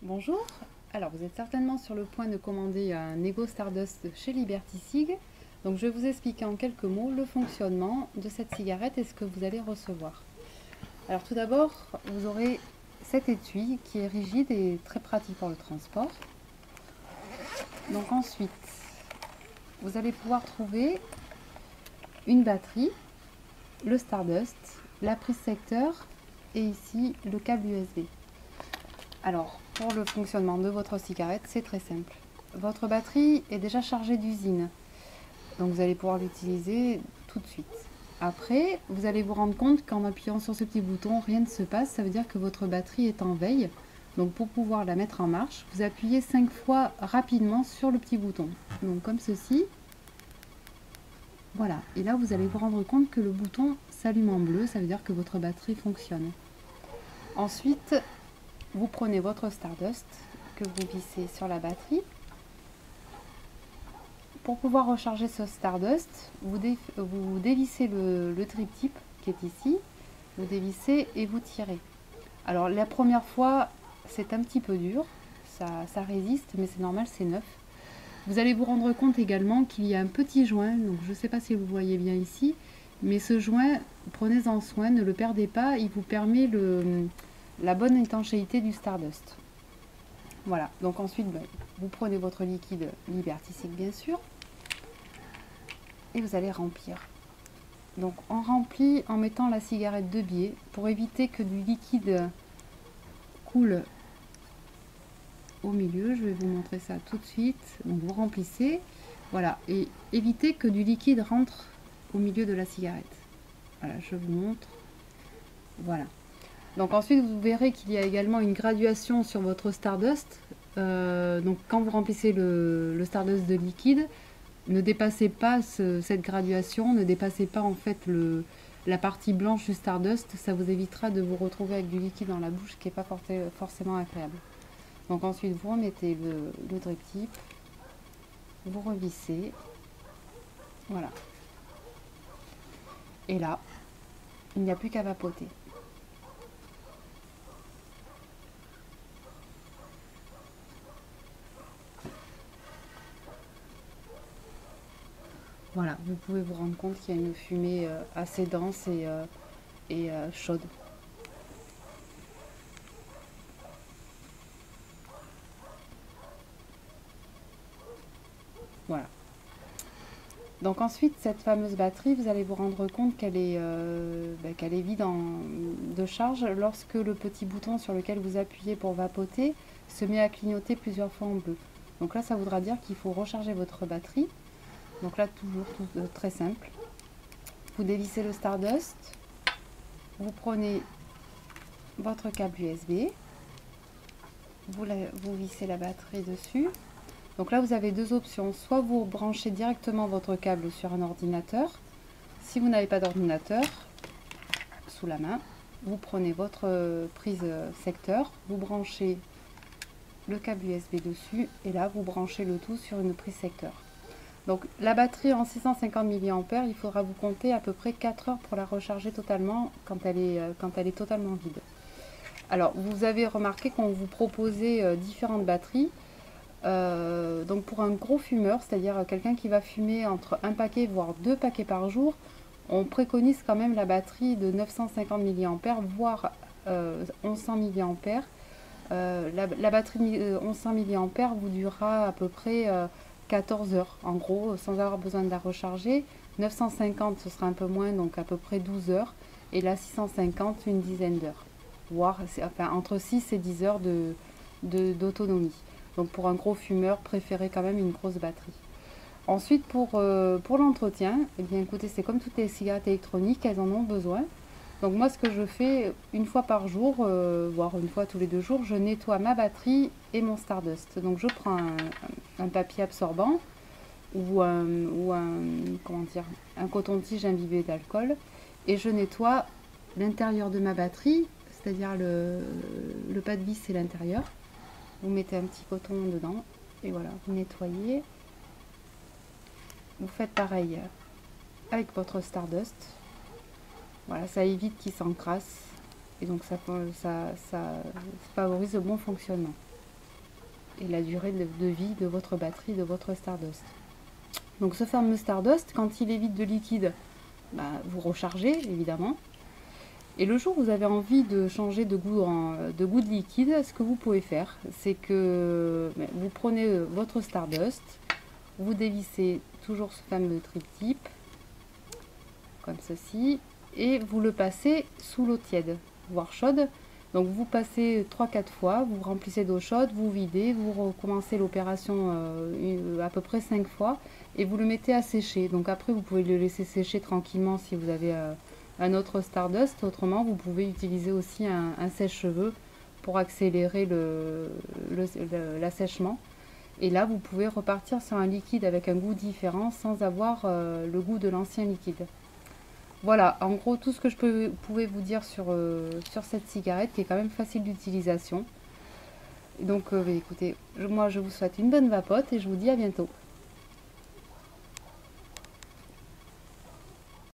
Bonjour, alors vous êtes certainement sur le point de commander un Ego Stardust chez Liberty Sig. Donc je vais vous expliquer en quelques mots le fonctionnement de cette cigarette et ce que vous allez recevoir. Alors tout d'abord, vous aurez cet étui qui est rigide et très pratique pour le transport. Donc ensuite, vous allez pouvoir trouver une batterie, le Stardust, la prise secteur et ici le câble USB. Alors, pour le fonctionnement de votre cigarette, c'est très simple. Votre batterie est déjà chargée d'usine, donc vous allez pouvoir l'utiliser tout de suite. Après, vous allez vous rendre compte qu'en appuyant sur ce petit bouton, rien ne se passe, ça veut dire que votre batterie est en veille. Donc pour pouvoir la mettre en marche, vous appuyez 5 fois rapidement sur le petit bouton. Donc comme ceci. Voilà, et là vous allez vous rendre compte que le bouton s'allume en bleu, ça veut dire que votre batterie fonctionne. Ensuite, vous prenez votre Stardust que vous vissez sur la batterie. Pour pouvoir recharger ce Stardust, vous dévissez le triptyque qui est ici, vous dévissez et vous tirez. Alors la première fois, c'est un petit peu dur, ça résiste, mais c'est normal, c'est neuf. Vous allez vous rendre compte également qu'il y a un petit joint, donc je ne sais pas si vous voyez bien ici, mais ce joint, prenez-en soin, ne le perdez pas, il vous permet la bonne étanchéité du Stardust. Voilà, donc ensuite vous prenez votre liquide Liberty Sig bien sûr et vous allez remplir. Donc on remplit en mettant la cigarette de biais pour éviter que du liquide coule au milieu. Je vais vous montrer ça tout de suite. Donc vous remplissez, voilà, et évitez que du liquide rentre au milieu de la cigarette. Voilà, je vous montre. Voilà. Donc ensuite vous verrez qu'il y a également une graduation sur votre Stardust. Donc quand vous remplissez le Stardust de liquide, ne dépassez pas cette graduation, ne dépassez pas en fait la partie blanche du Stardust, ça vous évitera de vous retrouver avec du liquide dans la bouche qui n'est pas forcément agréable. Donc ensuite vous remettez le drip tip, vous revissez, voilà. Et là, il n'y a plus qu'à vapoter. Voilà, vous pouvez vous rendre compte qu'il y a une fumée assez dense et chaude. Voilà. Donc ensuite, cette fameuse batterie, vous allez vous rendre compte qu'elle est vide de charge lorsque le petit bouton sur lequel vous appuyez pour vapoter se met à clignoter plusieurs fois en bleu. Donc là, ça voudra dire qu'il faut recharger votre batterie. Donc là, toujours très simple. Vous dévissez le Stardust, vous prenez votre câble USB, vous vissez la batterie dessus. Donc là, vous avez deux options. Soit vous branchez directement votre câble sur un ordinateur. Si vous n'avez pas d'ordinateur sous la main, vous prenez votre prise secteur, vous branchez le câble USB dessus et là, vous branchez le tout sur une prise secteur. Donc la batterie en 650 mAh, il faudra vous compter à peu près 4 heures pour la recharger totalement quand elle est totalement vide. Alors vous avez remarqué qu'on vous proposait différentes batteries. Donc pour un gros fumeur, c'est-à-dire quelqu'un qui va fumer entre un paquet voire 2 paquets par jour, on préconise quand même la batterie de 950 mAh voire 1100 mAh. La batterie 1100 mAh vous durera à peu près 14 heures en gros, sans avoir besoin de la recharger. 950 ce sera un peu moins, donc à peu près 12 heures, et la 650 une dizaine d'heures, voire enfin, entre 6 et 10 heures d'autonomie. Donc pour un gros fumeur, préférez quand même une grosse batterie. Ensuite pour l'entretien, eh bien écoutez, c'est comme toutes les cigarettes électroniques, elles en ont besoin. Donc moi ce que je fais une fois par jour, voire une fois tous les 2 jours, je nettoie ma batterie et mon Stardust. Donc je prends un papier absorbant ou un coton-tige imbibé d'alcool et je nettoie l'intérieur de ma batterie, c'est-à-dire le pas de vis et l'intérieur. Vous mettez un petit coton dedans et voilà, vous nettoyez. Vous faites pareil avec votre Stardust. Voilà, ça évite qu'il s'encrasse et donc ça favorise le bon fonctionnement. et la durée de vie de votre batterie, de votre Stardust. Donc ce fameux Stardust, quand il est vide de liquide, bah, vous rechargez évidemment. Et le jour où vous avez envie de changer de goût de liquide, ce que vous pouvez faire, c'est que vous prenez votre Stardust, vous dévissez toujours ce fameux tri-tip, comme ceci, et vous le passez sous l'eau tiède, voire chaude. Donc vous passez 3-4 fois, vous remplissez d'eau chaude, vous videz, vous recommencez l'opération à peu près 5 fois, et vous le mettez à sécher. Donc après vous pouvez le laisser sécher tranquillement si vous avez un autre Stardust. Autrement vous pouvez utiliser aussi un sèche-cheveux pour accélérer l'assèchement. Et là vous pouvez repartir sur un liquide avec un goût différent sans avoir le goût de l'ancien liquide. Voilà, en gros tout ce que je pouvais vous dire sur cette cigarette qui est quand même facile d'utilisation. Donc écoutez, moi je vous souhaite une bonne vapote et je vous dis à bientôt.